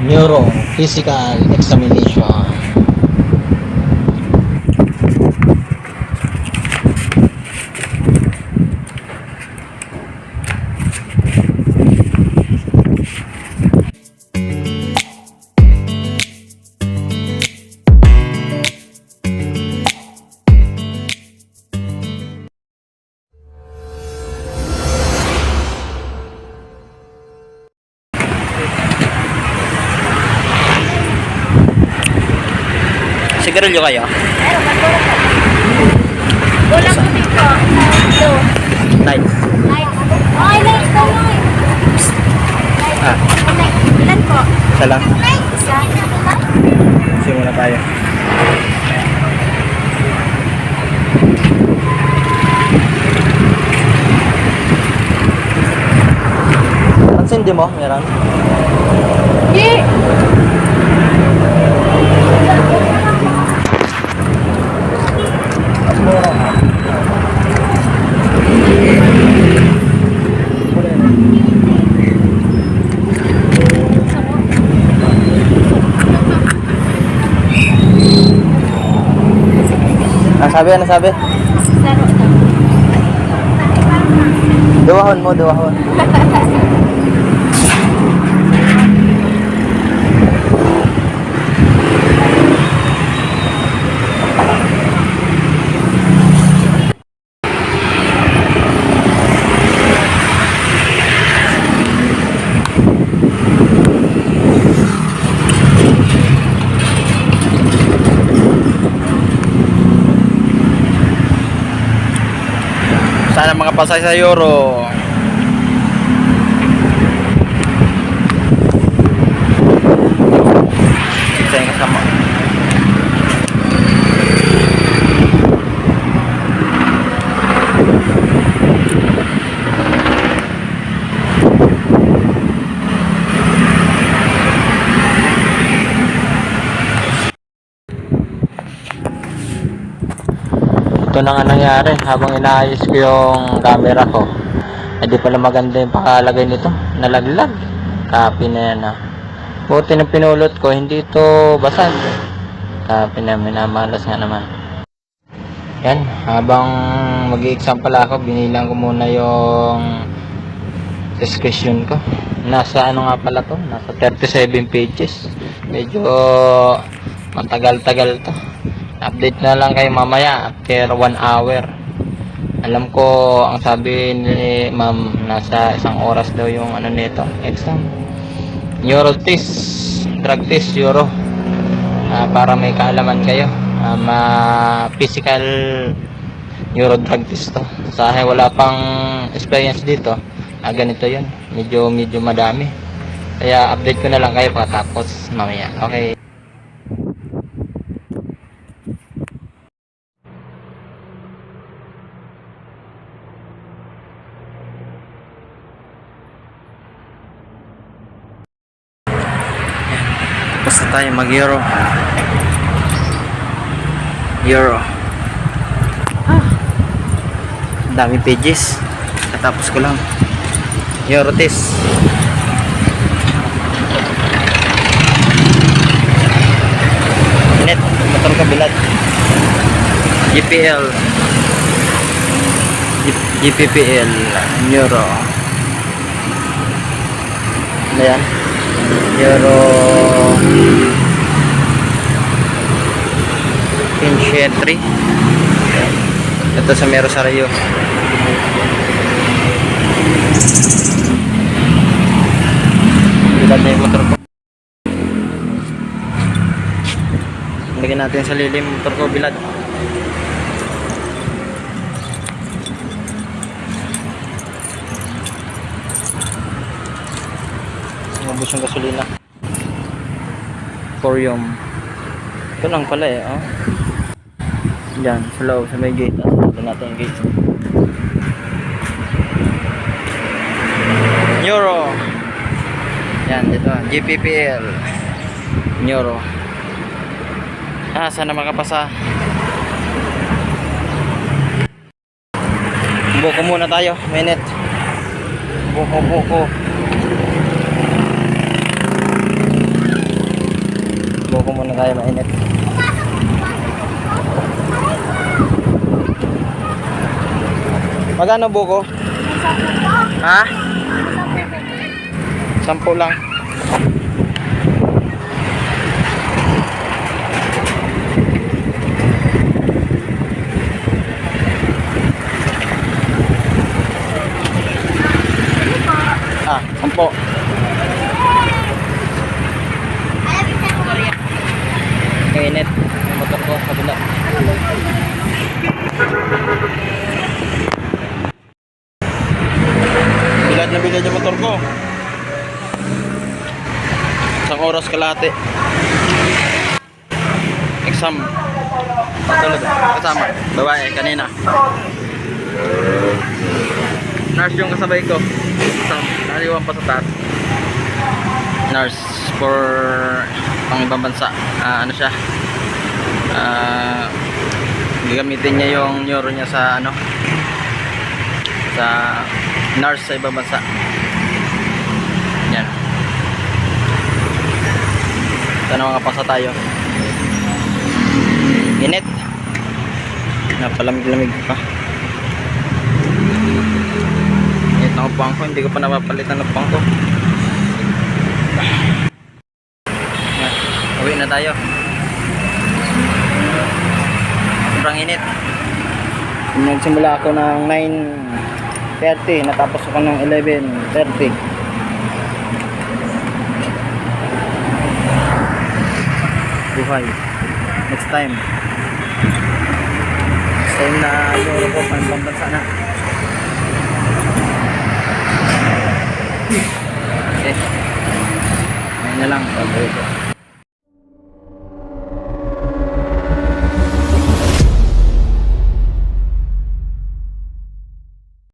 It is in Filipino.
Neuro Physical Examination. Sigarilyo kayo? Meron, magulong ka. Gulang ko dito. Hello. Night. Light. Okay, light daw light. Ah, Okay, ilan po? isa lang. Isa. Simula tayo. Pansin di mo? Meron? Hindi. Ano sabi? Saro daw. Duwahon mo, duwahon. Sana mga pasay sa Euro. Isa yung kasama. Ito na nga nangyari habang inaayos ko yung camera ko. Hindi pala maganda yung pakalagay nito. Nalaglag. Copy na yan ah. Buti na pinulot ko, hindi ito basag. Copy na, minamalas nga naman. Yan, habang mag-i-exam pala ako, binilang ko muna yung discussion ko. Nasa ano nga pala to? Nasa 37 pages. Medyo matagal-tagal to. Update na lang kayo mamaya after 1 hour. Alam ko ang sabi ni ma'am nasa 1 oras daw yung ano nito exam. Neuro test, drug test euro. Para may kaalaman kayo. Physical neuro drug test to. Sa akin wala pang experience dito. Ganito 'yun. Medyo madami. Kaya update ko na lang kayo pagkatapos mamaya. Okay. Tapos na tayo mag-euro. Euro. Dami pages. Katapos ko lang. Euro test. Net. Motor kabilat. GPL. GPPL. Euro. Ano yan? Euro Pinchetri. Ito sa Mero Sarayo. Bilad na yung motor ko. Lagyan natin sa lilim motor ko, bilad. Ubus yung gasolina. Corium. Ito lang pala eh, oh. Diyan, sa loob, sa may gate. Ito natin yung gate. Neuro. Yan, dito. GPPL. Neuro. Sana makapasa. Buko muna tayo. Minute. Buko. Kaya mainit. Magkano buko? Ha? 10 lang. Ah, 10. Kainit. Yung motor ko, kabila. Bilad na bilad yung motor ko. Isang oras kalahati. Exam. Patulad. Kasama. Babae, kanina. Nurse yung kasabay ko. Exam. Naliwan pa sa taas. Nurse for pang ibang bansa. Ano siya? Gagamitin niya yung neuro niya sa ano? Sa nurse sa ibang bansa. Yan. Sana mga pasa tayo. Init. Napalamig-lamig pa. Init na upang ko. Hindi ko pa napapalitan ng upang ko. Yan. Uwi na tayo. Sobrang init. Nagsimula ako ng 9:30. Natapos ako ng 11:30. Buhay. Next time na Europe ko pang bansa na. Okay. Ngayon na lang. Pag-uwi ko.